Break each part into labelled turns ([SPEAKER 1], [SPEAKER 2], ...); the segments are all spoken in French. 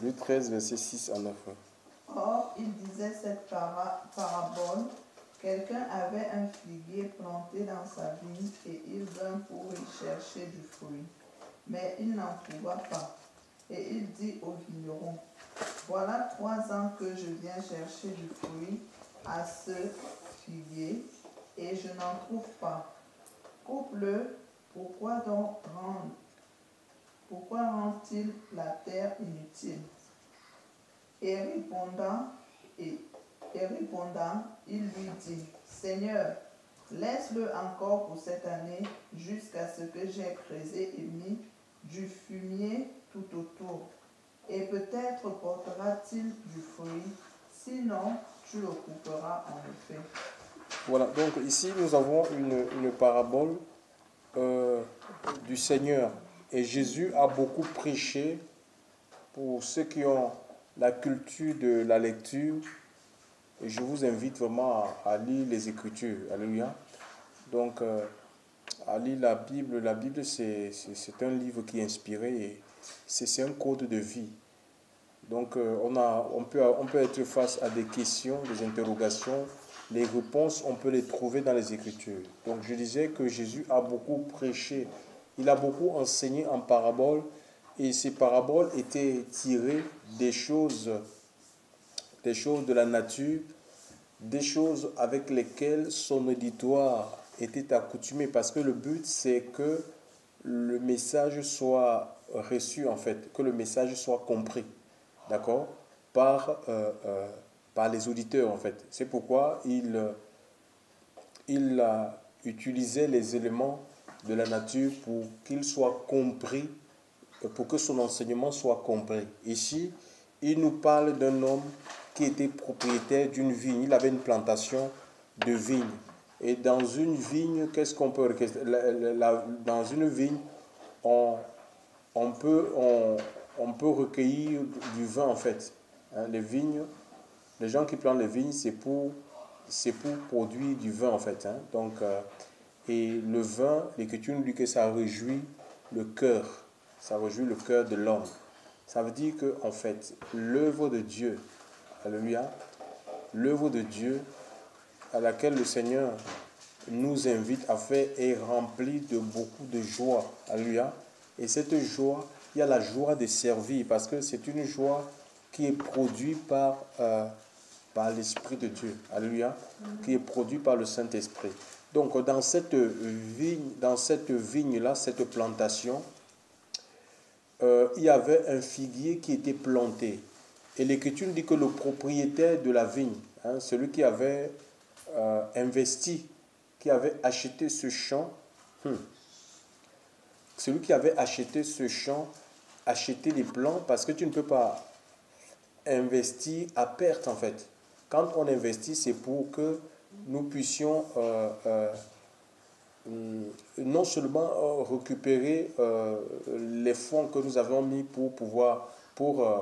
[SPEAKER 1] Luc 13, verset 6 à 9.
[SPEAKER 2] Or, il disait cette parabole. Quelqu'un avait un figuier planté dans sa vigne et il vint pour y chercher du fruit. Mais il n'en trouva pas. Et il dit au vigneron, voilà 3 ans que je viens chercher du fruit à ce figuier et je n'en trouve pas. Coupe-le, pourquoi rend-il la terre inutile? Et répondant, il lui dit, Seigneur, laisse-le encore pour cette année jusqu'à ce que j'aie creusé et mis du fumier tout autour. Et peut-être portera-t-il du fruit, sinon tu le couperas en effet.
[SPEAKER 1] Voilà, donc ici nous avons une parabole du Seigneur. Et Jésus a beaucoup prêché pour ceux qui ont la culture de la lecture. Et je vous invite vraiment à lire les Écritures. Alléluia. Donc, à lire la Bible. La Bible, c'est un livre qui est inspiré et c'est un code de vie. Donc, on peut être face à des questions, des interrogations. Les réponses, on peut les trouver dans les Écritures. Donc, je disais que Jésus a beaucoup prêché. Il a beaucoup enseigné en paraboles. Et ces paraboles étaient tirées des choses de la nature, des choses avec lesquelles son auditoire était accoutumé. Parce que le but, c'est que le message soit reçu, en fait, que le message soit compris, d'accord, par les auditeurs, en fait. C'est pourquoi il utilisait les éléments de la nature pour qu'ils soient compris, pour que son enseignement soit compris. Ici, il nous parle d'un homme qui était propriétaire d'une vigne. Il avait une plantation de vigne. Et dans une vigne, qu'est-ce qu'on peut... Dans une vigne, on peut recueillir du vin, en fait. Hein, les vignes, les gens qui plantent les vignes, c'est pour produire du vin, en fait. Hein. Donc, et le vin, l'Écriture nous dit que ça réjouit le cœur. Ça réjouit le cœur de l'homme. Ça veut dire que, en fait, l'œuvre de Dieu, alléluia, l'œuvre de Dieu à laquelle le Seigneur nous invite à faire est remplie de beaucoup de joie, alléluia. Et cette joie, il y a la joie de servir, parce que c'est une joie qui est produite par l'Esprit de Dieu, alléluia, qui est produite par le Saint-Esprit. Donc, dans cette vigne-là, cette plantation, il y avait un figuier qui était planté. Et l'Écriture dit que le propriétaire de la vigne, hein, celui qui avait investi, qui avait acheté ce champ, celui qui avait acheté ce champ, acheté les plants, parce que tu ne peux pas investir à perte, en fait. Quand on investit, c'est pour que nous puissions non seulement récupérer les fonds que nous avons mis pour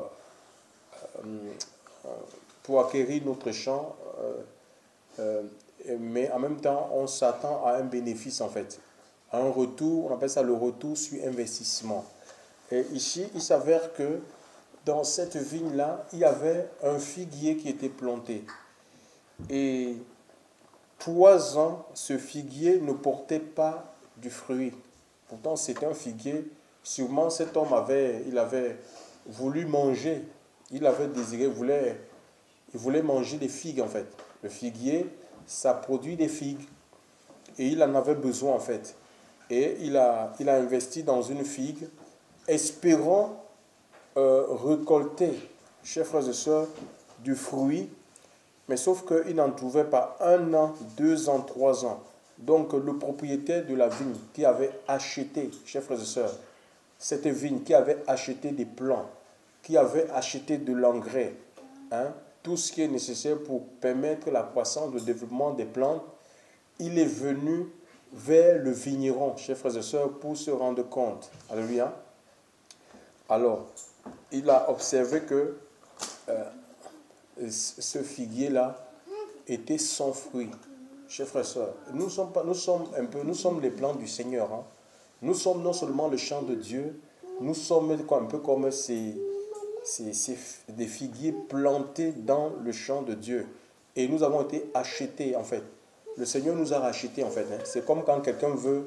[SPEAKER 1] acquérir notre champ, mais en même temps, on s'attend à un bénéfice, en fait. À un retour, on appelle ça le retour sur investissement. Et ici, il s'avère que dans cette vigne-là, il y avait un figuier qui était planté. Et 3 ans, ce figuier ne portait pas du fruit. Pourtant, c'était un figuier. Sûrement, cet homme avait voulu manger. Il avait désiré, il voulait manger des figues, en fait. Le figuier, ça produit des figues. Et il en avait besoin, en fait. Et il a investi dans une figue, espérant récolter, chers frères et sœurs, du fruit. Mais sauf qu'il n'en trouvait pas 1 an, 2 ans, 3 ans. Donc le propriétaire de la vigne qui avait acheté, chers frères et sœurs, cette vigne, qui avait acheté des plants, qui avait acheté de l'engrais, hein, tout ce qui est nécessaire pour permettre la croissance, le développement des plantes, il est venu vers le vigneron, chers frères et sœurs, pour se rendre compte. Alléluia. Alors, il a observé que ce figuier-là était sans fruit. Chers frères et sœurs, nous sommes les plants du Seigneur. Hein. Nous sommes non seulement le champ de Dieu, nous sommes un peu comme ces c'est des figuiers plantés dans le champ de Dieu. Et nous avons été achetés, en fait. Le Seigneur nous a rachetés, en fait. Hein. C'est comme quand quelqu'un veut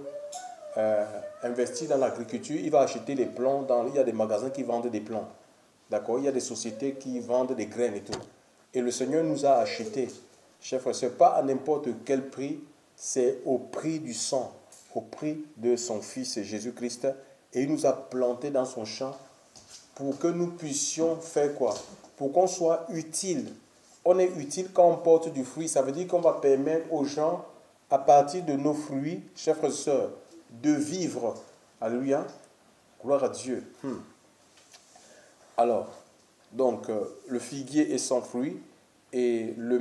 [SPEAKER 1] investir dans l'agriculture, il va acheter les plants. Il y a des magasins qui vendent des plants. D'accord? Il y a des sociétés qui vendent des graines et tout. Et le Seigneur nous a achetés. Chers frères, ce n'est pas à n'importe quel prix, c'est au prix du sang, au prix de son Fils Jésus-Christ. Et il nous a plantés dans son champ pour que nous puissions faire quoi? Pour qu'on soit utile. On est utile quand on porte du fruit. Ça veut dire qu'on va permettre aux gens, à partir de nos fruits, chers frères et sœurs, de vivre. Alléluia. Gloire à Dieu. Alors, donc, le figuier est sans fruit et le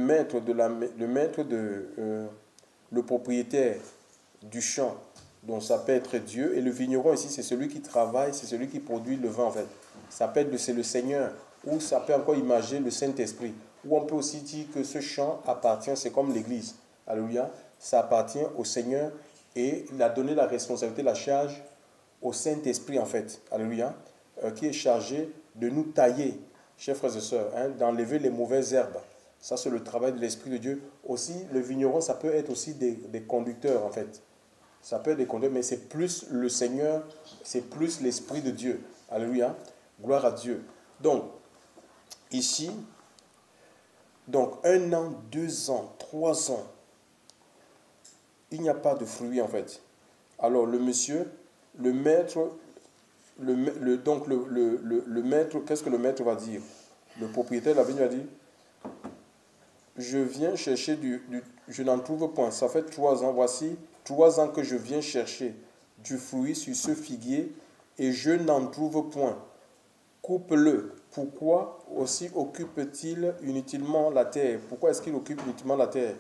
[SPEAKER 1] propriétaire du champ, dont ça peut être Dieu, et le vigneron ici, c'est celui qui travaille, c'est celui qui produit le vin en fait. Ça peut être, c'est le Seigneur, ou ça peut encore imaginer le Saint-Esprit, ou on peut aussi dire que ce champ appartient, c'est comme l'Église, alléluia, ça appartient au Seigneur et il a donné la responsabilité, la charge au Saint-Esprit en fait, alléluia, qui est chargé de nous tailler, chers frères et sœurs, hein, d'enlever les mauvaises herbes. Ça, c'est le travail de l'Esprit de Dieu. Aussi, le vigneron, ça peut être aussi des conducteurs, en fait. Ça peut être des conducteurs, mais c'est plus le Seigneur, c'est plus l'Esprit de Dieu. Alléluia. Gloire à Dieu. Donc, ici, donc 1 an, 2 ans, 3 ans, il n'y a pas de fruits, en fait. Alors, le monsieur, le maître, le maître, qu'est-ce que le maître va dire? Le propriétaire de la vigne va dire, je viens chercher je n'en trouve point. Ça fait 3 ans, voici 3 ans que je viens chercher du fruit sur ce figuier et je n'en trouve point. Coupe-le. Pourquoi aussi occupe-t-il inutilement la terre? Pourquoi est-ce qu'il occupe inutilement la terre?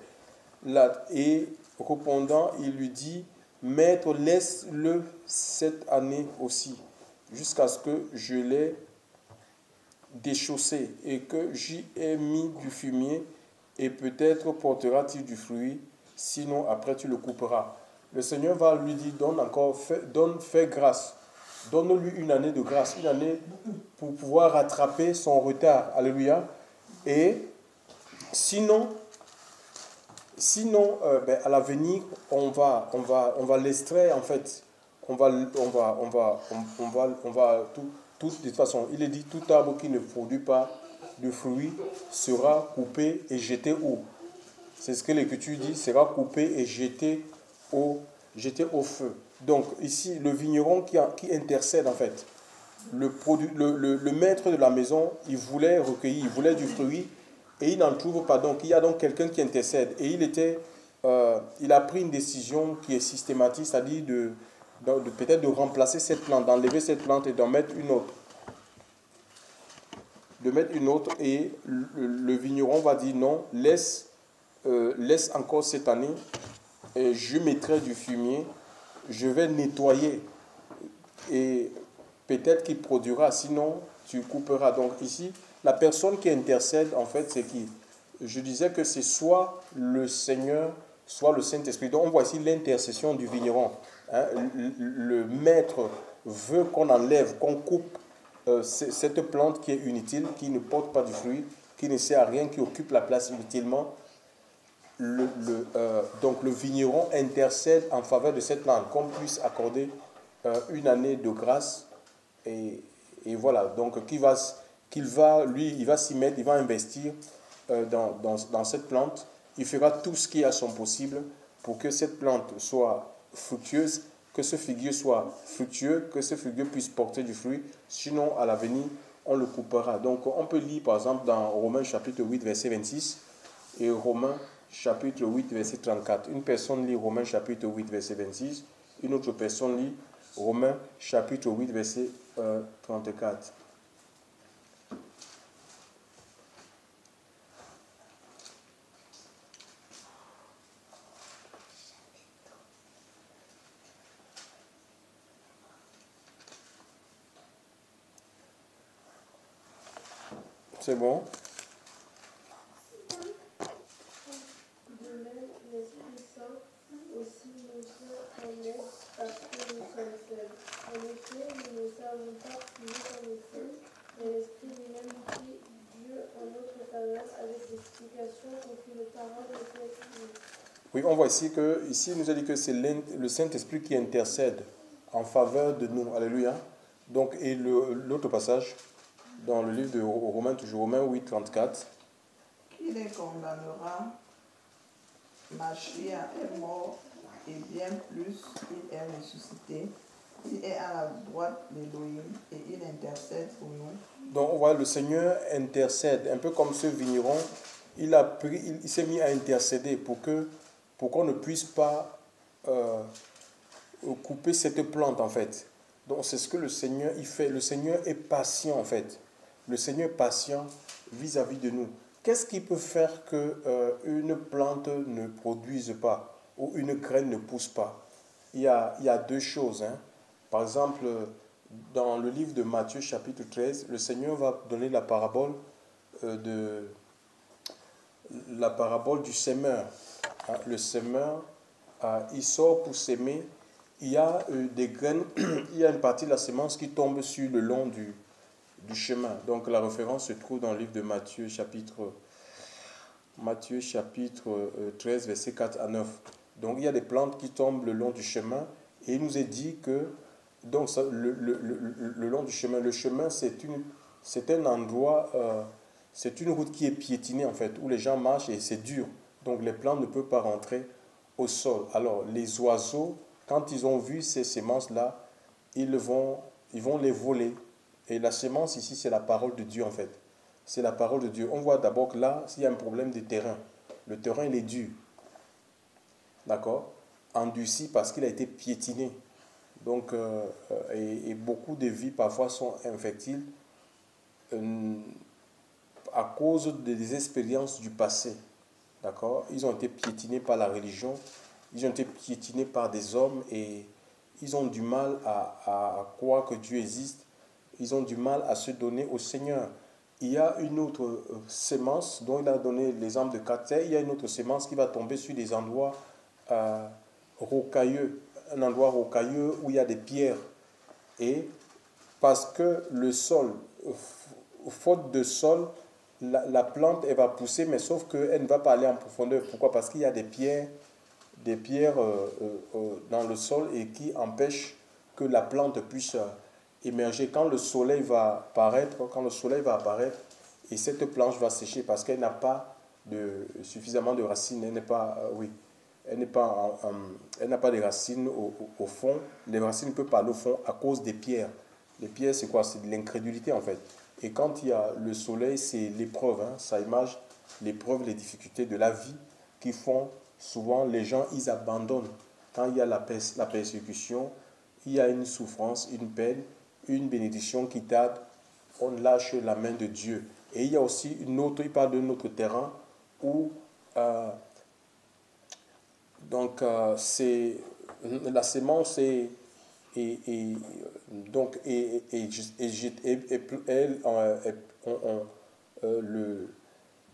[SPEAKER 1] Et répondant, il lui dit, Maître, laisse-le cette année aussi, jusqu'à ce que je l'ai déchaussé et que j'y ai mis du fumier, et peut-être portera-t-il du fruit, sinon après tu le couperas. Le Seigneur va lui dire, fais grâce. Donne-lui une année de grâce, une année pour pouvoir rattraper son retard. Alléluia. Et sinon à l'avenir, on va l'extraire en fait. On va de toute façon, il est dit, tout arbre qui ne produit pas de fruits sera coupé et jeté où? C'est ce que l'Écriture dit, sera coupé et jeté au feu. Donc ici, le vigneron qui intercède en fait, le maître de la maison, il voulait recueillir, il voulait du fruit et il n'en trouve pas. Donc il y a donc quelqu'un qui intercède et il a pris une décision qui est systématique, c'est-à-dire peut-être de remplacer cette plante, d'enlever cette plante et d'en mettre une autre. Et le vigneron va dire non, laisse encore cette année et je mettrai du fumier, je vais nettoyer et peut-être qu'il produira, sinon tu couperas. Donc ici, la personne qui intercède en fait c'est qui? Je disais que c'est soit le Seigneur, soit le Saint-Esprit. Donc on voit ici l'intercession du vigneron. Hein? Le maître veut qu'on enlève, qu'on coupe cette plante qui est inutile, qui ne porte pas du fruit, qui ne sert à rien, qui occupe la place inutilement. Donc le vigneron intercède en faveur de cette plante, qu'on puisse accorder une année de grâce. Et voilà, donc il va s'y mettre, il va investir dans cette plante. Il fera tout ce qui est à son possible pour que cette plante soit fructueuse, que ce figuier soit fructueux, que ce figuier puisse porter du fruit. Sinon, à l'avenir, on le coupera. Donc, on peut lire par exemple dans Romains chapitre 8, verset 26 et Romains chapitre 8, verset 34. Une personne lit Romains chapitre 8, verset 26. Une autre personne lit Romains chapitre 8, verset 34. C'est bon?
[SPEAKER 3] De même, l'Esprit Saint aussi nous vient en aide parce que nous sommes faibles. En effet, nous ne savons pas plus en nous-mêmes, mais l'Esprit
[SPEAKER 1] Oui, on voit ici que, ici, il nous a dit que c'est le Saint-Esprit qui intercède en faveur de nous. Alléluia. Donc, et l'autre passage, dans le livre de Romains, toujours Romains 8, 34.
[SPEAKER 2] Qui les condamnera? Machia est mort et bien plus, il est ressuscité. Il est à la droite d'Élohim et il intercède pour nous.
[SPEAKER 1] Donc, on voit le Seigneur intercède, un peu comme ce vigneron. Il s'est mis à intercéder pour qu'on ne puisse pas couper cette plante, en fait. Donc, c'est ce que le Seigneur il fait. Le Seigneur est patient, en fait. Le Seigneur est patient vis-à-vis de nous. Qu'est-ce qui peut faire qu'une plante ne produise pas ou une graine ne pousse pas? Il y a deux choses. Hein. Par exemple, dans le livre de Matthieu, chapitre 13, le Seigneur va donner la parabole du semeur. Hein, le semeur, il sort pour s'aimer. Il y a des graines, il y a une partie de la semence qui tombe sur le long du chemin. Donc la référence se trouve dans le livre de Matthieu, chapitre 13, versets 4 à 9. Donc il y a des plantes qui tombent le long du chemin et il nous est dit que donc, le long du chemin, le chemin c'est un endroit, c'est une route qui est piétinée en fait, où les gens marchent et c'est dur. Donc les plantes ne peuvent pas rentrer au sol. Alors les oiseaux, quand ils ont vu ces semences-là, ils vont les voler. Et la semence ici, c'est la parole de Dieu en fait. C'est la parole de Dieu. On voit d'abord que là, s'il y a un problème de terrain, le terrain il est dur. D'accord? Endurci parce qu'il a été piétiné. Donc, et beaucoup de vies parfois sont infertiles à cause des expériences du passé. D'accord? Ils ont été piétinés par la religion, ils ont été piétinés par des hommes et ils ont du mal à croire que Dieu existe. Ils ont du mal à se donner au Seigneur. Il y a une autre sémence dont il a donné l'exemple de Cater. Il y a une autre sémence qui va tomber sur des endroits rocailleux. Un endroit rocailleux où il y a des pierres. Et parce que le sol, faute de sol, la plante elle va pousser, mais sauf qu'elle ne va pas aller en profondeur. Pourquoi? Parce qu'il y a des pierres dans le sol et qui empêchent que la plante puisse émerger. Quand le soleil va apparaître, et cette planche va sécher parce qu'elle n'a pas suffisamment de racines, elle n'est pas, elle n'a pas de racines au fond. Les racines ne peuvent pas aller au fond à cause des pierres. Les pierres, c'est quoi? C'est de l'incrédulité en fait. Et quand il y a le soleil, c'est l'épreuve, hein, ça image l'épreuve, les difficultés de la vie qui font souvent les gens, ils abandonnent. Quand il y a la persécution, il y a une souffrance, une peine, une bénédiction qui tarde, on lâche la main de Dieu. Et il y a aussi il parle d'un autre terrain où c'est la semence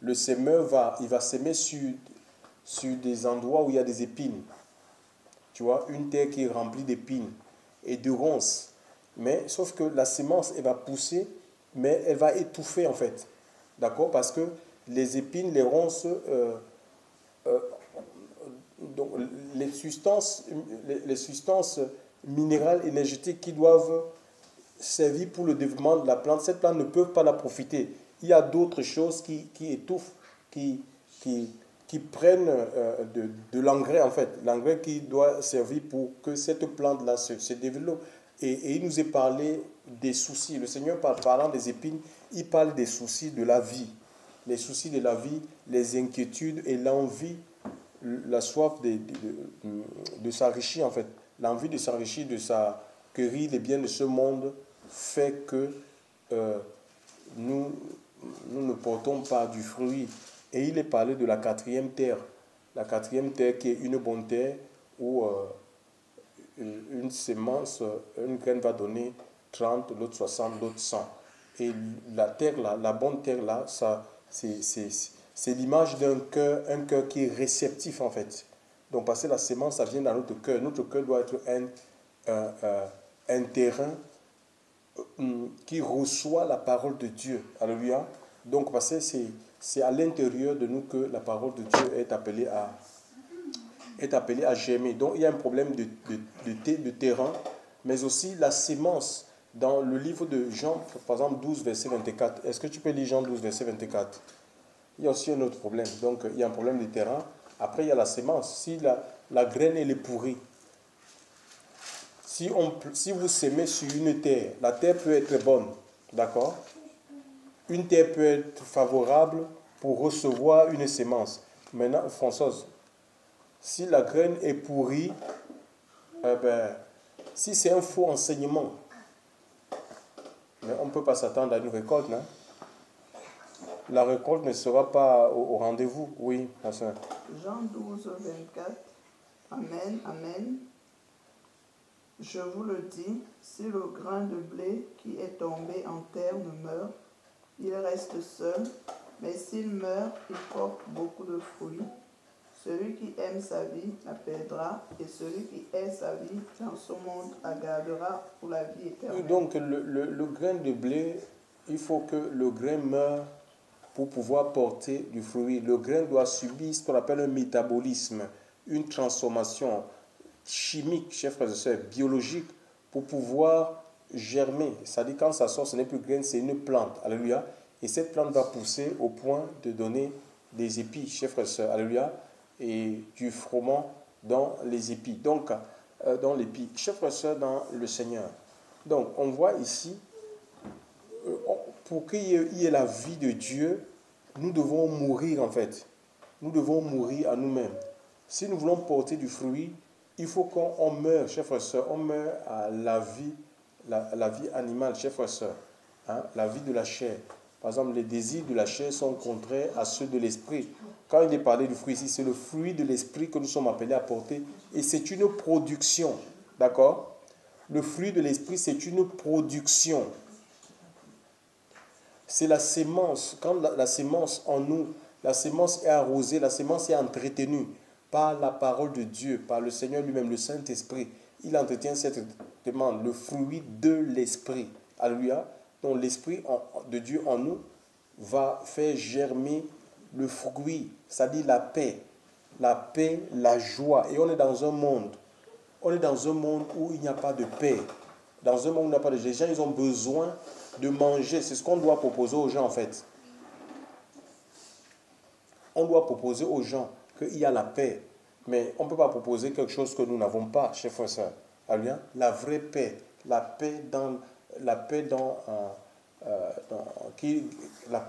[SPEAKER 1] le semeur va s'aimer sur des endroits où il y a des épines. Tu vois, une terre qui est remplie d'épines et de ronces. Mais sauf que la semence, elle va pousser, mais elle va étouffer en fait. D'accord? Parce que les épines, les ronces, donc les substances minérales, énergétiques qui doivent servir pour le développement de la plante, cette plante ne peut pas la profiter. Il y a d'autres choses qui étouffent, qui prennent de l'engrais en fait, l'engrais qui doit servir pour que cette plante-là se développe. Et il nous est parlé des soucis. Le Seigneur, parlant des épines, il parle des soucis de la vie. Les soucis de la vie, les inquiétudes et l'envie, la soif de s'enrichir en fait. L'envie de s'enrichir, de s'acquérir les biens de ce monde fait que nous ne portons pas du fruit. Et il est parlé de la quatrième terre. La quatrième terre qui est une bonne terre où une semence, une graine va donner 30, l'autre 60, l'autre 100. Et la terre là, la bonne terre là, c'est l'image d'un cœur, un cœur qui est réceptif en fait. Donc parce que la semence, ça vient dans notre cœur. Notre cœur doit être un terrain qui reçoit la parole de Dieu. Alléluia. Donc parce que c'est à l'intérieur de nous que la parole de Dieu est appelée est appelé à germer. Donc il y a un problème de terrain, mais aussi la sémence. Dans le livre de Jean, par exemple 12, verset 24, est-ce que tu peux lire Jean 12, verset 24? Il y a aussi un autre problème. Donc il y a un problème de terrain. Après il y a la sémence. Si la graine elle est pourrie, si vous sémez sur une terre, la terre peut être bonne, d'accord? Une terre peut être favorable pour recevoir une sémence. Maintenant, Françoise, si la graine est pourrie, si c'est un faux enseignement, mais on ne peut pas s'attendre à une récolte, non? La récolte ne sera pas au rendez-vous. Oui, ma soeur.
[SPEAKER 2] Jean 12, 24. Amen, amen. Je vous le dis, si le grain de blé qui est tombé en terre ne meurt, il reste seul, mais s'il meurt, il porte beaucoup de fruits. Celui qui aime sa vie la perdra, et celui qui hait sa vie dans ce monde la gardera pour la vie éternelle.
[SPEAKER 1] Donc le grain de blé, il faut que le grain meure pour pouvoir porter du fruit. Le grain doit subir ce qu'on appelle un métabolisme, une transformation chimique, chers frères et sœurs, biologique, pour pouvoir germer. C'est-à-dire quand ça sort, ce n'est plus graine, c'est une plante. Alléluia. Et cette plante va pousser au point de donner des épis, chers frères et sœurs. Alléluia. Et du froment dans les épis. Donc, dans l'épi. Chers frères et sœurs, dans le Seigneur. Donc, on voit ici, pour qu'il y ait la vie de Dieu, nous devons mourir en fait. Nous devons mourir à nous-mêmes. Si nous voulons porter du fruit, il faut qu'on meure, chers frères et sœurs, on meurt à la vie animale, chers frères et sœurs, hein, la vie de la chair. Par exemple, les désirs de la chair sont contraires à ceux de l'esprit. Quand il est parlé du fruit ici, c'est le fruit de l'esprit que nous sommes appelés à porter. Et c'est une production, d'accord? Le fruit de l'esprit, c'est une production. C'est la sémence. Quand la sémence en nous, la sémence est arrosée, la sémence est entretenue par la parole de Dieu, par le Seigneur lui-même, le Saint-Esprit. Il entretient cette demande, le fruit de l'esprit. Alléluia. Donc l'esprit de Dieu en nous va faire germer le fruit, c'est-à-dire la paix, la joie. Et on est dans un monde où il n'y a pas de paix. Dans un monde où il n'y a pas de paix. Les gens, ils ont besoin de manger. C'est ce qu'on doit proposer aux gens en fait. On doit proposer aux gens qu'il y a la paix. Mais on ne peut pas proposer quelque chose que nous n'avons pas, chers frères et sœurs. Alléluia. La vraie paix. La paix la paix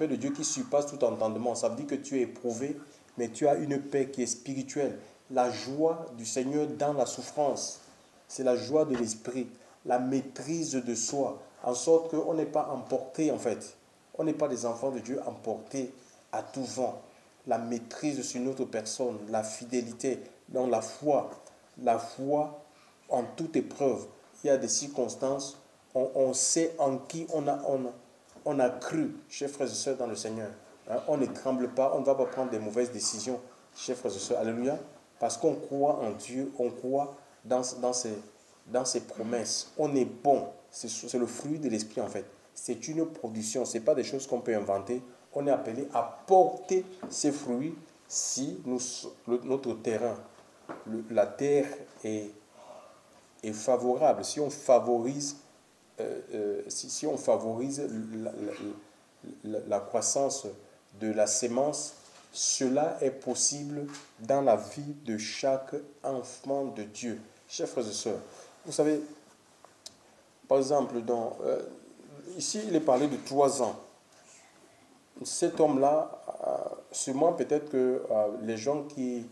[SPEAKER 1] de Dieu qui surpasse tout entendement. Ça veut dire que tu es éprouvé, mais tu as une paix qui est spirituelle. La joie du Seigneur dans la souffrance. C'est la joie de l'esprit. La maîtrise de soi. En sorte qu'on n'est pas emporté en fait. On n'est pas des enfants de Dieu emportés à tout vent. La maîtrise sur notre personne, la fidélité, dans la foi en toute épreuve. Il y a des circonstances, on sait en qui on a cru, chers frères et sœurs, dans le Seigneur. Hein, on ne tremble pas, on ne va pas prendre des mauvaises décisions, chers frères et sœurs. Alléluia. Parce qu'on croit en Dieu, on croit dans ses promesses. On est bon. C'est le fruit de l'esprit en fait. C'est une production, ce n'est pas des choses qu'on peut inventer. On est appelé à porter ces fruits si notre terrain, la terre est favorable, si on favorise, si on favorise la croissance de la sémence, cela est possible dans la vie de chaque enfant de Dieu. Chers frères et sœurs, vous savez, par exemple, ici il est parlé de 3 ans. Cet homme-là, sûrement peut-être que les gens qui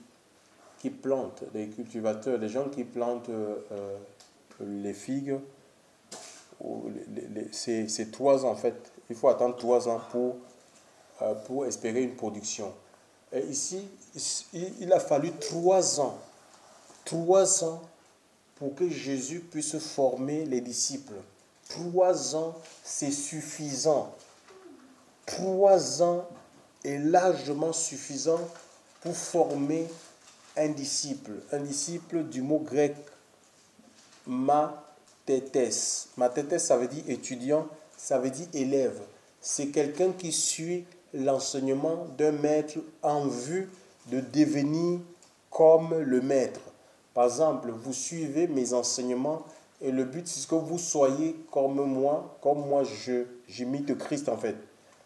[SPEAKER 1] plantent, les cultivateurs, les gens qui plantent les figues, c'est 3 ans en fait. Il faut attendre 3 ans pour espérer une production. Et ici, il a fallu 3 ans. 3 ans pour que Jésus puisse former les disciples. 3 ans, c'est suffisant. 3 ans est largement suffisant pour former un disciple. Un disciple du mot grec mathetes. Mathetes, ça veut dire étudiant, ça veut dire élève. C'est quelqu'un qui suit l'enseignement d'un maître en vue de devenir comme le maître. Par exemple, vous suivez mes enseignements et le but c'est que vous soyez comme moi j'imite Christ en fait.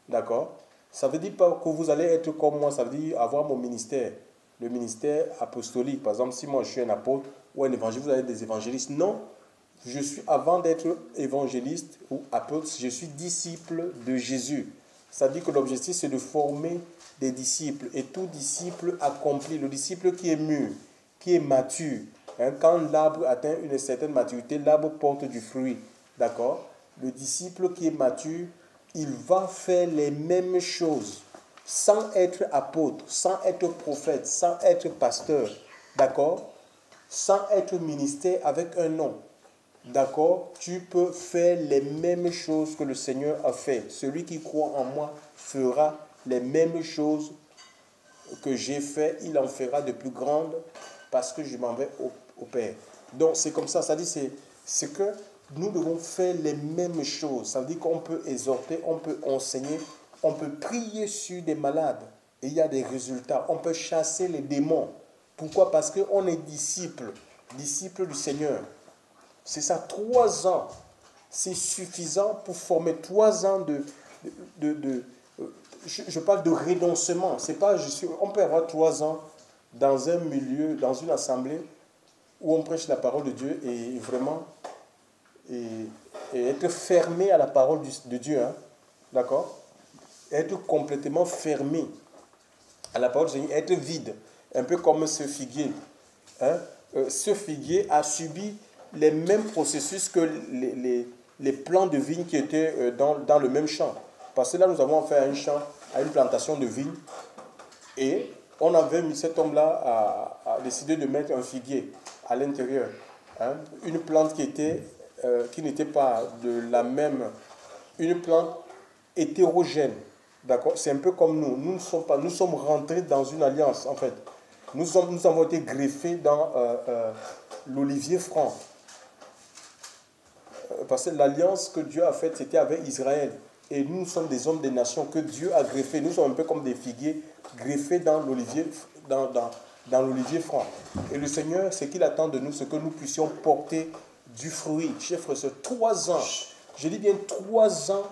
[SPEAKER 1] D'accord? Ça ne veut dire pas que vous allez être comme moi, ça veut dire avoir mon ministère. Le ministère apostolique. Par exemple, si moi je suis un apôtre ou un évangéliste, vous avez des évangélistes. Non, je suis, avant d'être évangéliste ou apôtre, je suis disciple de Jésus. Ça veut dire que l'objectif c'est de former des disciples. Et tout disciple accompli, le disciple qui est mûr, qui est mature. Hein, quand l'arbre atteint une certaine maturité, l'arbre porte du fruit. D'accord? Le disciple qui est mature, il va faire les mêmes choses sans être apôtre, sans être prophète, sans être pasteur. D'accord? Sans être ministère avec un nom. D'accord? Tu peux faire les mêmes choses que le Seigneur a fait. Celui qui croit en moi fera les mêmes choses que j'ai fait. Il en fera de plus grandes parce que je m'en vais au Père. Donc c'est comme ça. Ça dit c'est que nous devons faire les mêmes choses. Ça veut dire qu'on peut exhorter, on peut enseigner, on peut prier sur des malades et il y a des résultats. On peut chasser les démons. Pourquoi? Parce qu'on est disciple du Seigneur. C'est ça, 3 ans. C'est suffisant pour former 3 ans je parle de renoncement. C'est pas, on peut avoir 3 ans dans un milieu, dans une assemblée où on prêche la parole de Dieu et vraiment et être fermé à la parole de Dieu. Hein, d'accord? Être complètement fermé à la parole de Dieu, être vide. Un peu comme ce figuier. Hein? Ce figuier a subi les mêmes processus que les plants de vigne qui étaient dans le même champ. Parce que là, nous avons fait un champ, à une plantation de vigne, et on avait mis cet homme-là à décider de mettre un figuier à l'intérieur. Hein? Une plante qui n'était pas de la même, une plante hétérogène. D'accord? C'est un peu comme nous. Nous sommes rentrés dans une alliance, en fait. Nous avons été greffés dans l'olivier franc. Parce que l'alliance que Dieu a faite, c'était avec Israël. Et nous sommes des hommes des nations que Dieu a greffés. Nous sommes un peu comme des figuiers greffés dans l'olivier franc. Et le Seigneur, ce qu'il attend de nous, c'est que nous puissions porter du fruit. Chers frères et sœurs, 3 ans. Je dis bien 3 ans,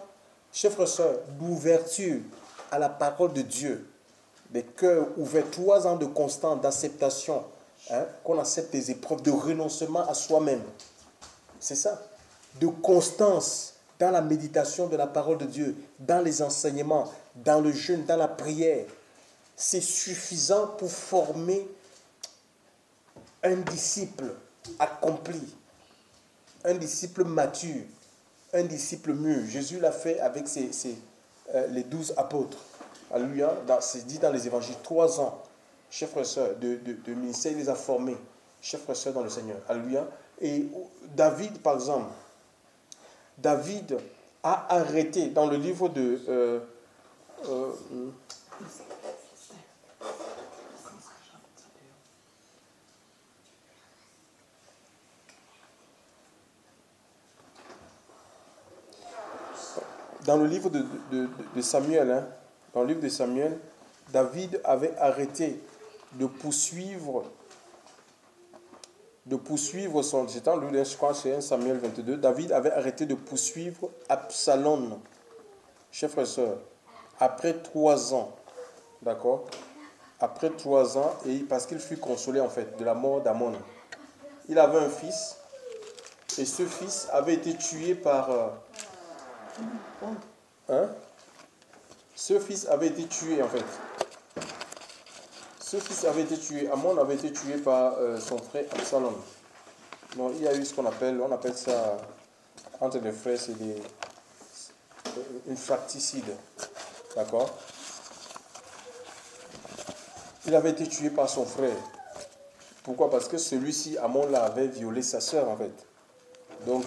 [SPEAKER 1] chers frères et sœurs, d'ouverture à la parole de Dieu. Des cœurs ouverts, 3 ans de constant, d'acceptation, hein, qu'on accepte des épreuves, de renoncement à soi-même. C'est ça. De constance dans la méditation de la parole de Dieu, dans les enseignements, dans le jeûne, dans la prière. C'est suffisant pour former un disciple accompli, un disciple mature, un disciple mûr. Jésus l'a fait avec les 12 apôtres. Alléluia, c'est dit dans les évangiles, 3 ans, chers frères et sœurs, de ministère, il les a formés, chers frères et sœurs dans le Seigneur. Alléluia. Et David, par exemple, David a arrêté dans le livre de... dans le livre de Samuel, hein, dans le livre de Samuel, David avait arrêté de poursuivre son... C'est dans le, je crois, c'est 1 Samuel 22. David avait arrêté de poursuivre Absalom, chers frères et sœurs, après 3 ans. D'accord? Après 3 ans, et parce qu'il fut consolé en fait de la mort d'Amon. Il avait un fils, et ce fils avait été tué par... Ce fils avait été tué en fait. Ce fils avait été tué. Amon avait été tué par son frère Absalom. Donc il y a eu ce on appelle ça entre les frères, c'est une fratricide. D'accord? Il avait été tué par son frère. Pourquoi? Parce que celui-ci, Amon, là, avait violé sa sœur en fait. Donc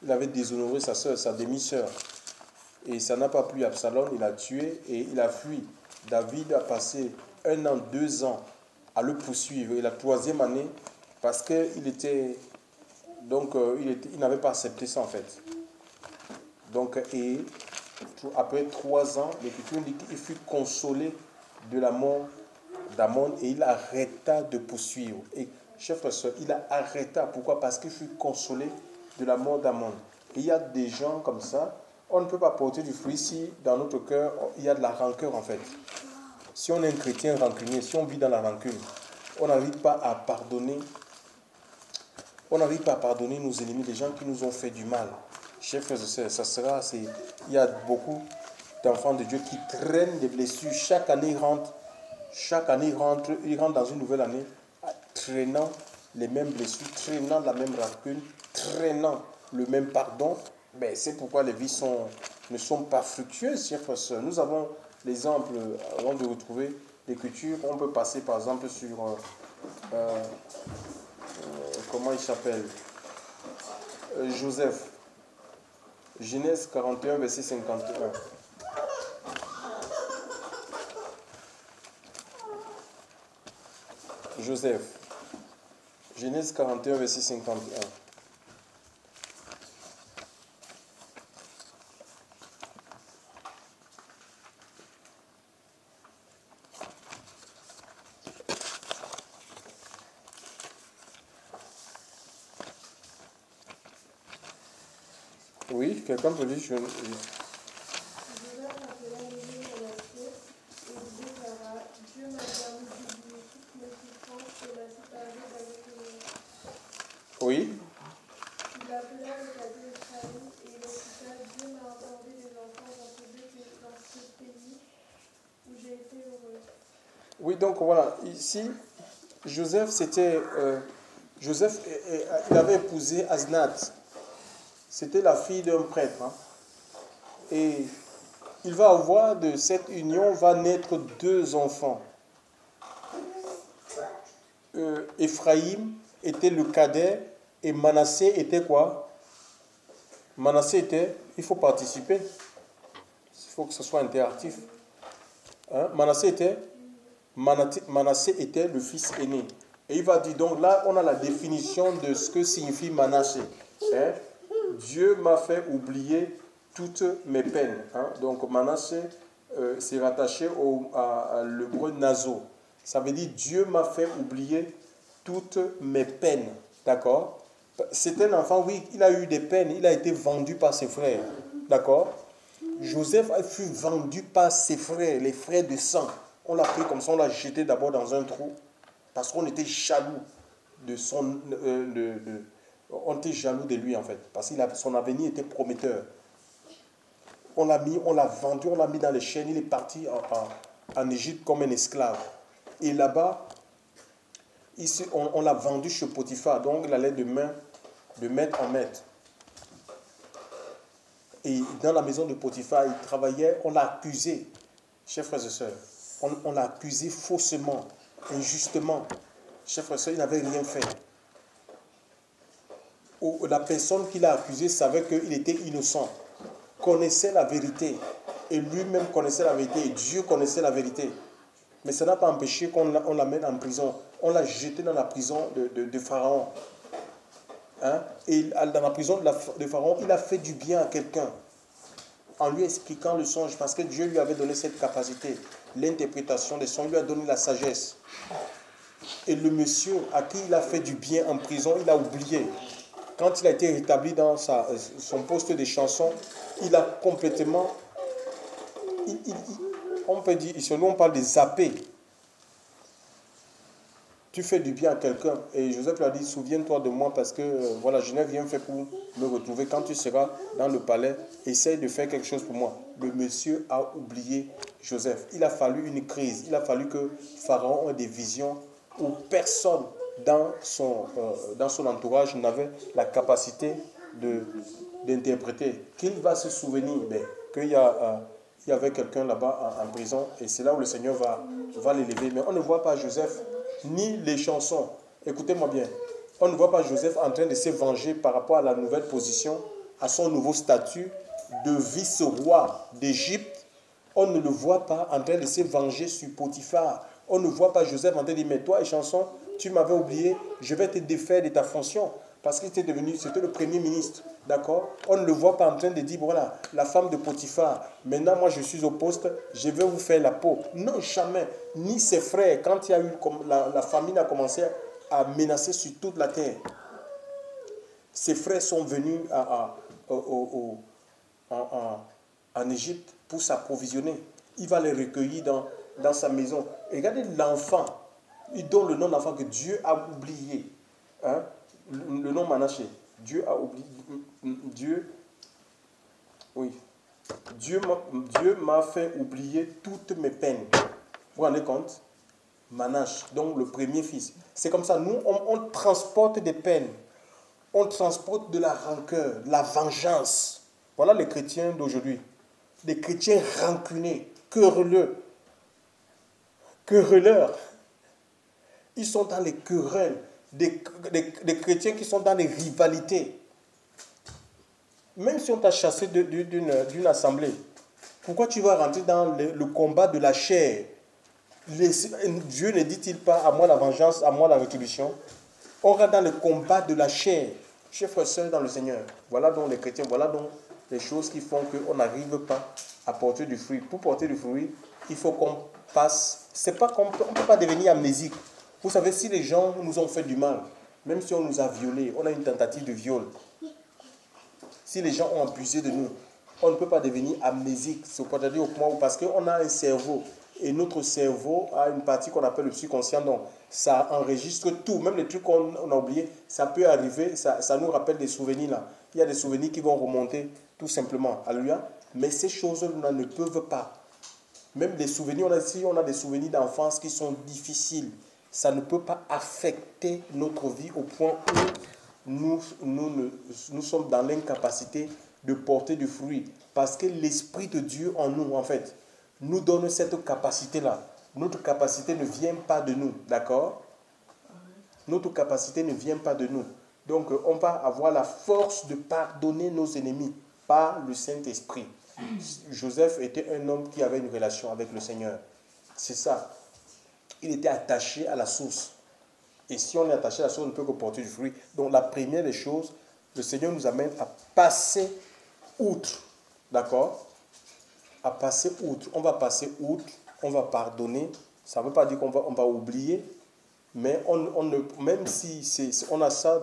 [SPEAKER 1] il avait déshonoré sa sœur, sa demi-sœur. Et ça n'a pas plu à Absalom, il a tué et il a fui. David a passé 1 an, 2 ans à le poursuivre. Et la 3e année, parce qu'il était... Donc, il n'avait pas accepté ça en fait. Donc, et après 3 ans, l'Écriture dit qu'il fut consolé de la mort d'Amon et il arrêta de poursuivre. Et, chers frères et sœurs, il a arrêté. Pourquoi? Parce qu'il fut consolé de la mort d'Amon. Et il y a des gens comme ça, on ne peut pas porter du fruit si dans notre cœur, il y a de la rancœur en fait. Si on est un chrétien rancunier, si on vit dans la rancune, on n'arrive pas à pardonner. On n'arrive pas à pardonner nos ennemis, les gens qui nous ont fait du mal. Chers frères et sœurs, il y a beaucoup d'enfants de Dieu qui traînent des blessures. Chaque année, ils rentrent dans une nouvelle année, traînant les mêmes blessures, traînant la même rancune, traînant le même pardon. Ben, c'est pourquoi les vies ne sont pas fructueuses, chers frères et sœurs. Nous avons l'exemple, avant de retrouver l'écriture, on peut passer par exemple sur, comment il s'appelle, Joseph. Genèse 41, verset 51. Joseph. Genèse 41, verset 51. Oui, quelqu'un peut dire...
[SPEAKER 3] Joseph appela Élie monastère et lui déclara: Dieu m'a permis d'oublier toutes mes souffrances et m'a séparé d'avec le monde.
[SPEAKER 1] Oui.
[SPEAKER 3] Il appela le cadet Ephraïm et il expliqua: Dieu m'a accordé des enfants dans ce pays où j'ai été heureux.
[SPEAKER 1] Oui, donc voilà, ici, Joseph, il avait épousé Asnath. C'était la fille d'un prêtre. Hein. Et il va avoir de cette union, va naître 2 enfants. Ephraïm était le cadet et Manassé était quoi? Manassé était, il faut participer. Il faut que ce soit interactif. Hein? Manassé était le fils aîné. Et il va dire, donc là, on a la définition de ce que signifie Manassé. Hein? Dieu m'a fait oublier toutes mes peines. Hein? Donc Manassé, c'est rattaché à l'hébreu nazo. Ça veut dire Dieu m'a fait oublier toutes mes peines. D'accord? C'est un enfant, oui, il a eu des peines. Il a été vendu par ses frères. D'accord? Joseph fut vendu par ses frères, les frères de sang. On l'a pris comme ça, on l'a jeté d'abord dans un trou. Parce qu'on était jaloux de son... on était jaloux de lui en fait, parce que son avenir était prometteur. On l'a vendu, on l'a mis dans les chaînes, il est parti en Égypte comme un esclave. Et là-bas, on l'a vendu chez Potiphar, donc il allait de maître en maître. Et dans la maison de Potiphar, il travaillait, on l'a accusé, chers frères et sœurs, on l'a accusé faussement, injustement. Chers frères et sœurs, il n'avait rien fait. La personne qui l'a accusé savait qu'il était innocent, connaissait la vérité, et lui-même connaissait la vérité, et Dieu connaissait la vérité. Mais ça n'a pas empêché qu'on l'amène en prison. On l'a jeté dans la prison de Pharaon. Hein? Et dans la prison de Pharaon, il a fait du bien à quelqu'un, en lui expliquant le songe, parce que Dieu lui avait donné cette capacité, l'interprétation des songes, lui a donné la sagesse. Et le monsieur à qui il a fait du bien en prison, il a oublié. Quand il a été rétabli dans son poste de chanson, il a complètement... on peut dire, ici on parle de zapper. Tu fais du bien à quelqu'un. Et Joseph lui a dit, souviens-toi de moi parce que voilà, je n'ai rien fait pour me retrouver. Quand tu seras dans le palais, essaye de faire quelque chose pour moi. Le monsieur a oublié Joseph. Il a fallu une crise. Il a fallu que Pharaon ait des visions où personne dans son entourage n'avait la capacité d'interpréter. Qu'il va se souvenir qu'il y avait quelqu'un là-bas en prison et c'est là où le Seigneur va l'élever. Mais on ne voit pas Joseph ni les chansons. Écoutez-moi bien. On ne voit pas Joseph en train de se venger par rapport à la nouvelle position, à son nouveau statut de vice-roi d'Égypte. On ne le voit pas en train de se venger sur Potiphar. On ne voit pas Joseph en train de dire, mais toi et chanson, tu m'avais oublié, je vais te défaire de ta fonction. parce qu'il était devenu, c'était le premier ministre, d'accord? On ne le voit pas en train de dire, voilà, la femme de Potiphar, maintenant moi je suis au poste, je vais vous faire la peau. Non, jamais. Ni ses frères, quand il y a eu, la famine a commencé à menacer sur toute la terre. Ses frères sont venus en Égypte pour s'approvisionner. Il va les recueillir dans sa maison. Et regardez l'enfant. Il donne le nom d'enfant que Dieu a oublié. Hein? Le nom Manaché. Dieu a oublié. Oui. Dieu m'a fait oublier toutes mes peines. Vous vous rendez compte? Manache, donc le premier fils. C'est comme ça. Nous, on transporte des peines. On transporte de la rancœur, de la vengeance. Voilà les chrétiens d'aujourd'hui. Des chrétiens rancunés, querelleurs. Ils sont dans les querelles. Des chrétiens qui sont dans les rivalités. Même si on t'a chassé d'une assemblée, pourquoi tu vas rentrer dans le combat de la chair? Dieu ne dit-il pas à moi la vengeance, à moi la rétribution? On rentre dans le combat de la chair. Chers frères et sœurs dans le Seigneur, voilà donc les chrétiens, voilà donc les choses qui font qu'on n'arrive pas à porter du fruit. Pour porter du fruit, il faut qu'on passe. C'est pas qu'on ne peut pas devenir amnésique. Vous savez, si les gens nous ont fait du mal, même si on nous a violés, on a une tentative de viol, si les gens ont abusé de nous, on ne peut pas devenir amnésique. C'est-à-dire au point où, parce qu'on a un cerveau, et notre cerveau a une partie qu'on appelle le subconscient, donc ça enregistre tout, même les trucs qu'on a oubliés, ça peut arriver, ça nous rappelle des souvenirs là. Il y a des souvenirs qui vont remonter tout simplement. Alléluia. Mais ces choses-là ne peuvent pas. Même des souvenirs, si on a des souvenirs d'enfance qui sont difficiles, ça ne peut pas affecter notre vie au point où nous sommes dans l'incapacité de porter du fruit. Parce que l'Esprit de Dieu en nous, en fait, nous donne cette capacité-là. Notre capacité ne vient pas de nous, d'accord? Notre capacité ne vient pas de nous. Donc, on va avoir la force de pardonner nos ennemis par le Saint-Esprit. Joseph était un homme qui avait une relation avec le Seigneur. C'est ça. Il était attaché à la source. Et si on est attaché à la source, on ne peut que porter du fruit. Donc, la première des choses, le Seigneur nous amène à passer outre. D'accord? À passer outre. On va passer outre, on va pardonner. Ça ne veut pas dire qu'on va oublier, mais même si on a ça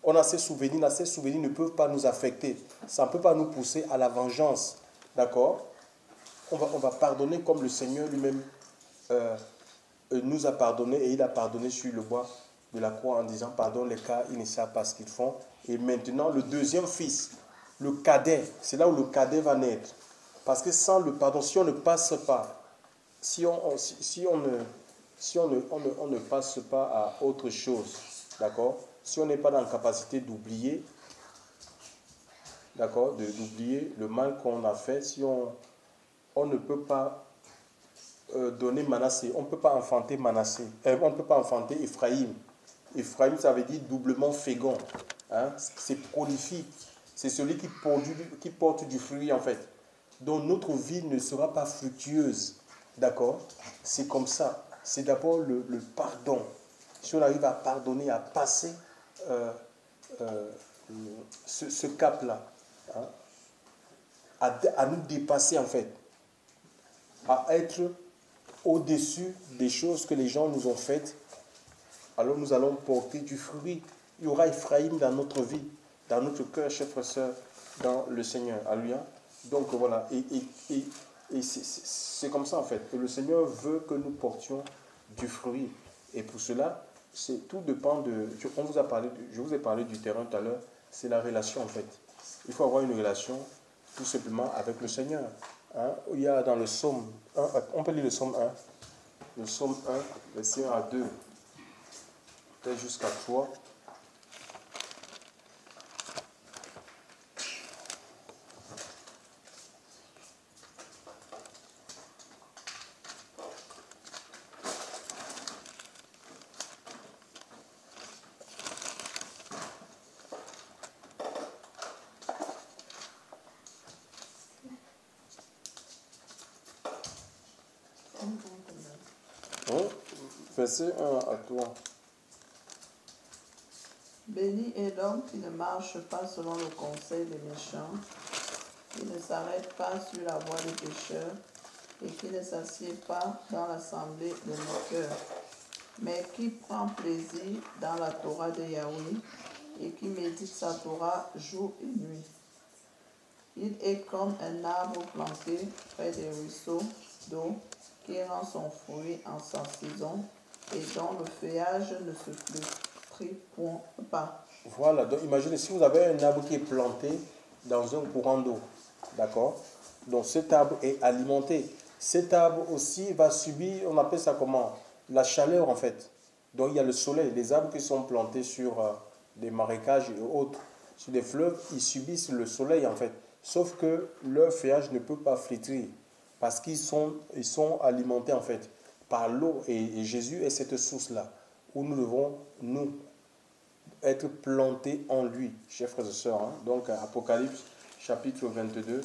[SPEAKER 1] on a ces souvenirs, ne peuvent pas nous affecter. Ça ne peut pas nous pousser à la vengeance. D'accord? On va pardonner comme le Seigneur lui-même nous a pardonné, et il a pardonné sur le bois de la croix en disant pardonne les cas, ils ne savent pas ce qu'ils font. Et maintenant, le deuxième fils, le cadet, c'est là où le cadet va naître. Parce que sans le pardon, si on ne passe pas, si on ne passe pas à autre chose, d'accord? Si on n'est pas dans la capacité d'oublier, d'accord, d'oublier le mal qu'on a fait, si on ne peut pas donner Manassé, on ne peut pas enfanter Manassé, on ne peut pas enfanter Ephraïm. Ephraïm, ça veut dire doublement fécond, hein? C'est prolifique, c'est celui qui porte du fruit en fait. Donc notre vie ne sera pas fructueuse, d'accord? C'est comme ça. C'est d'abord le pardon. Si on arrive à pardonner, à passer ce cap-là, hein, à nous dépasser en fait, à être au-dessus des choses que les gens nous ont faites, alors nous allons porter du fruit. Il y aura Ephraïm dans notre vie, dans notre cœur, chers frères et sœurs, dans le Seigneur. Alléluia. Donc voilà, et c'est comme ça en fait, que le Seigneur veut que nous portions du fruit. Et pour cela, tout dépend de... je vous ai parlé du terrain tout à l'heure, c'est la relation en fait. Il faut avoir une relation tout simplement avec le Seigneur. Hein? Il y a dans le psaume 1, on peut lire le psaume 1, le psaume 1, verset 1 à 2, peut-être jusqu'à 3. Verset 1 à 3.
[SPEAKER 2] Béni est l'homme qui ne marche pas selon le conseil des méchants, qui ne s'arrête pas sur la voie des pécheurs et qui ne s'assied pas dans l'assemblée des moqueurs, mais qui prend plaisir dans la Torah de Yahweh et qui médite sa Torah jour et nuit. Il est comme un arbre planté près des ruisseaux d'eau qui rend son fruit en sa saison et dont le feuillage ne se flétrit pas.
[SPEAKER 1] Voilà, donc imaginez si vous avez un arbre qui est planté dans un courant d'eau, d'accord? Donc cet arbre est alimenté. Cet arbre aussi va subir, on appelle ça comment? La chaleur en fait. Donc il y a le soleil. Les arbres qui sont plantés sur des marécages et autres, sur des fleuves, ils subissent le soleil en fait. Sauf que leur feuillage ne peut pas flétrir parce qu'ils sont alimentés en fait par l'eau. Et Jésus est cette source-là où nous devons, nous, être plantés en lui, chers frères et sœurs. Hein. Donc Apocalypse chapitre 22,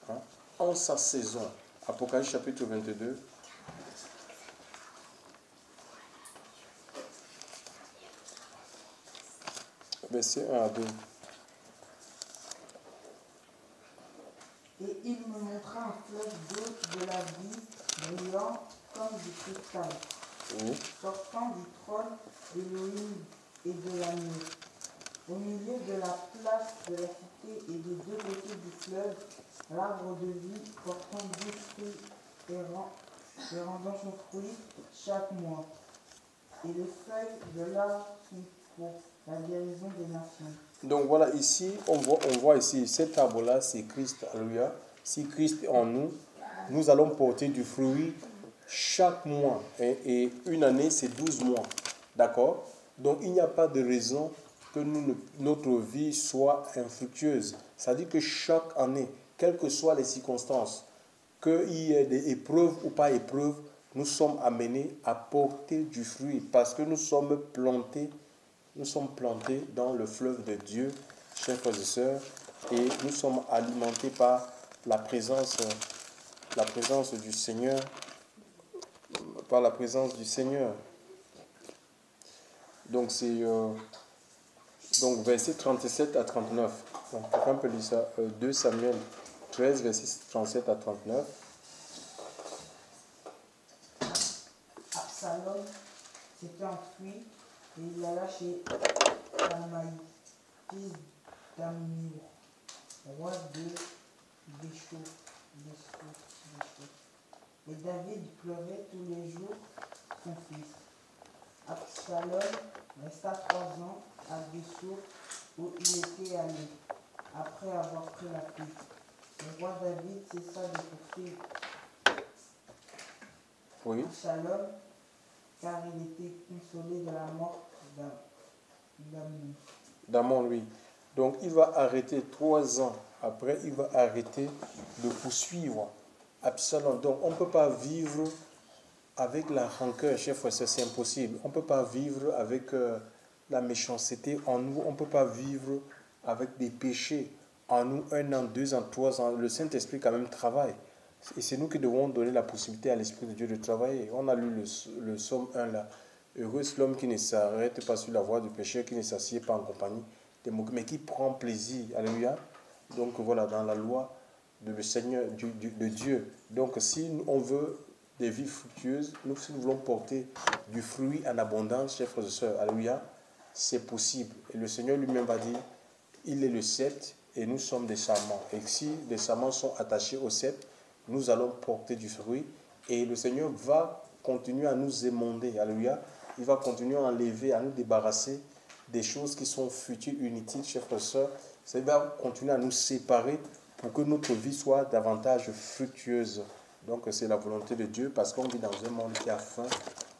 [SPEAKER 1] hein, en sa saison. Apocalypse chapitre 22. Verset 1 à 2.
[SPEAKER 4] Et il me montra un fleuve d'eau de la vie, brillant comme du cristal,
[SPEAKER 1] Oui.
[SPEAKER 4] sortant du trône d'Élohim et de l'agneau. Au milieu de la place de la cité et des deux côtés du fleuve, l'arbre de vie portant 10 fruits et rendant son fruit chaque mois. Et les feuilles de l'arbre sont pour la guérison des nations.
[SPEAKER 1] Donc voilà, ici, on voit ici, cet arbre-là, c'est Christ. Alléluia. Si Christ est en nous, nous allons porter du fruit chaque mois. Et une année, c'est 12 mois. D'accord? Donc il n'y a pas de raison que notre vie soit infructueuse. C'est-à-dire que chaque année, quelles que soient les circonstances, qu'il y ait des épreuves ou pas épreuves, nous sommes amenés à porter du fruit parce que nous sommes plantés dans le fleuve de Dieu, chers frères et sœurs, et nous sommes alimentés par la présence du Seigneur, par la présence du Seigneur. Donc c'est donc verset 37 à 39. Donc quelqu'un peut lire ça. 2 Samuel 13, verset 37 à 39.
[SPEAKER 4] Absalom s'était enfui et il alla chez Talmaï, fils d'Amniour, roi de Géshur. Et David pleurait tous les jours son fils. Absalom resta 3 ans à Géshur où il était allé, après avoir pris la fuite. Le roi David cessa de poursuivre
[SPEAKER 1] Oui.
[SPEAKER 4] Absalom, car il était consolé de la mort d'Amnon.
[SPEAKER 1] D'Amon, lui. Donc il va arrêter 3 ans après, il va arrêter de poursuivre Absalom. Donc on ne peut pas vivre avec la rancœur, chers frères, c'est impossible. On ne peut pas vivre avec la méchanceté en nous. On ne peut pas vivre avec des péchés en nous 1 an, 2 ans, 3 ans. Le Saint-Esprit quand même travaille. Et c'est nous qui devons donner la possibilité à l'Esprit de Dieu de travailler. On a lu le psaume 1 là. Heureux l'homme qui ne s'arrête pas sur la voie du péché, qui ne s'assied pas en compagnie des moqueurs, mais qui prend plaisir. Alléluia. Donc voilà, dans la loi de Seigneur, de Dieu. Donc si on veut des vies fructueuses, si nous voulons porter du fruit en abondance, chers frères et sœurs, alléluia, c'est possible. Et le Seigneur lui-même va dire, il est le cep et nous sommes des sarments. Et si les sarments sont attachés au cep, nous allons porter du fruit et le Seigneur va continuer à nous émonder, alléluia. Il va continuer à enlever, à nous débarrasser des choses qui sont futiles, inutiles, chers frères et sœurs. Ça va continuer à nous séparer pour que notre vie soit davantage fructueuse. Donc c'est la volonté de Dieu parce qu'on vit dans un monde qui a faim.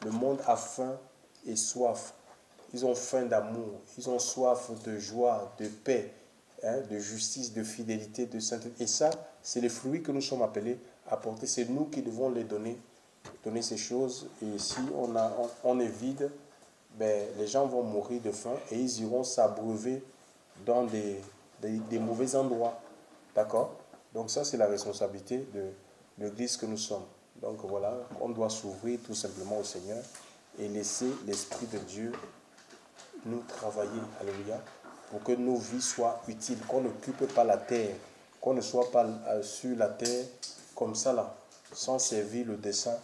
[SPEAKER 1] Le monde a faim et soif. Ils ont faim d'amour, ils ont soif de joie, de paix, hein, de justice, de fidélité, de sainteté. Et ça, c'est les fruits que nous sommes appelés à porter. C'est nous qui devons les donner ces choses. Et si on est vide, ben, les gens vont mourir de faim et ils iront s'abreuver dans des mauvais endroits. D'accord? Donc ça, c'est la responsabilité de l'église que nous sommes. Donc voilà, on doit s'ouvrir tout simplement au Seigneur et laisser l'Esprit de Dieu nous travailler, alléluia, pour que nos vies soient utiles, qu'on n'occupe pas la terre, qu'on ne soit pas sur la terre comme ça là, sans servir le dessein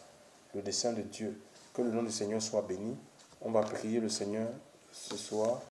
[SPEAKER 1] de Dieu. Que le nom du Seigneur soit béni. On va prier le Seigneur ce soir.